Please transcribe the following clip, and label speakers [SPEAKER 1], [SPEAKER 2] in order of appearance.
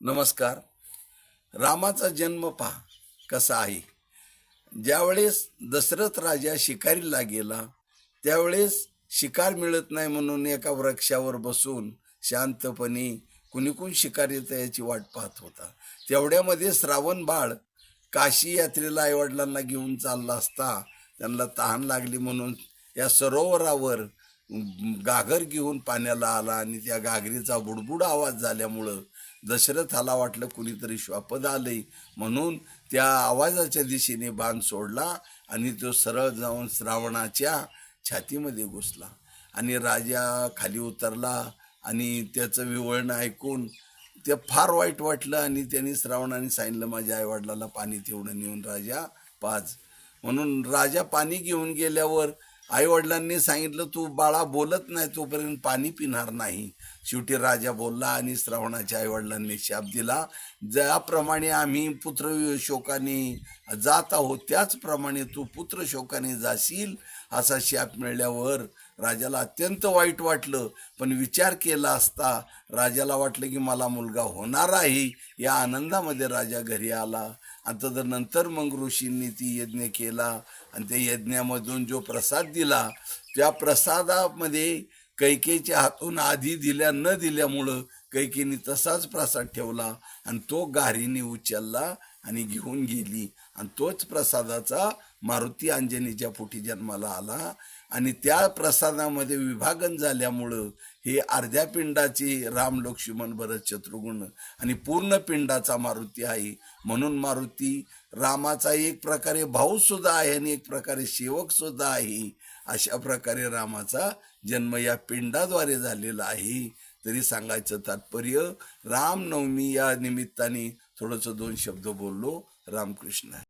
[SPEAKER 1] नमस्कार. रामाचा जन्म पहा कसा आहे. ज्यावेळेस दशरथ राजा शिकारीला गेला त्यावेळेस शिकार मिळत नाही म्हणून एका वृक्षावर बसून शांतपणे कुणीकूण शिकारीचा याची वाट पाहत होता. तेवढ्यामध्ये श्रावण बाळ काशी यात्रेला आईवडिलांना घेऊन चालला असता त्यांना तहान लागली म्हणून या सरोवरावर गागर घेऊन पाण्याला आला आणि त्या गागरीचा बुडबुड आवाज झाल्यामुळं दशरथाला वाटलं कुणीतरी श्वापद आलंय म्हणून त्या आवाजाच्या दिशेने बाण सोडला आणि तो सरळ जाऊन श्रावणाच्या छातीमध्ये घुसला आणि राजा खाली उतरला आणि त्याचं विवळणं ऐकून ते फार वाईट वाटलं आणि त्यांनी श्रावणाने सांगितलं माझ्या आईवडिलाला पाणी तेवढं नेऊन राजा पाज म्हणून राजा पाणी घेऊन गेल्यावर आईवडिलांनी सांगितलं तू बाळा बोलत नाही तोपर्यंत पाणी पिणार नाही. शेवटी राजा बोलला आणि श्रावणाच्या आईवडिलांनी शाप दिला ज्याप्रमाणे आम्ही पुत्र शोकाने जात आहोत त्याचप्रमाणे तू पुत्र शोकाने जाशील असा शाप मिळाल्यावर राजाला अत्यंत वाईट वाटलं. पण विचार केला असता राजाला वाटलं की मला मुलगा होणार आहे. या आनंदामध्ये राजा घरी आला आणि नंतर मग ऋषींनी ती यज्ञ केला आणि त्या यज्ञामधून जो प्रसाद दिला त्या प्रसादामध्ये कैकेयीच्या हातून आधी दिल्या न दिल्यामुळं कैकेयीने तसाच प्रसाद ठेवला आणि तो गारीने उचलला आणि घेऊन गेली आणि तोच प्रसादाचा मारुती अंजनीच्या पोटी जन्माला आला आणि त्या प्रसादामध्ये विभागन झाल्यामुळं हे अर्ध्या पिंडाचे राम लक्ष्मण भरत शत्रुघ्न आणि पूर्ण पिंडाचा मारुती आहे. म्हणून मारुती रामाचा एक प्रकारे भाऊ सुद्धा आहे आणि एक प्रकारे सेवक सुद्धा आहे. अशा प्रकारे रामाचा जन्म या पिंडाद्वारे झालेला आहे. तरी सांगायचं तात्पर्य रामनवमी या निमित्ताने थोडंसं दोन शब्द बोललो. रामकृष्ण.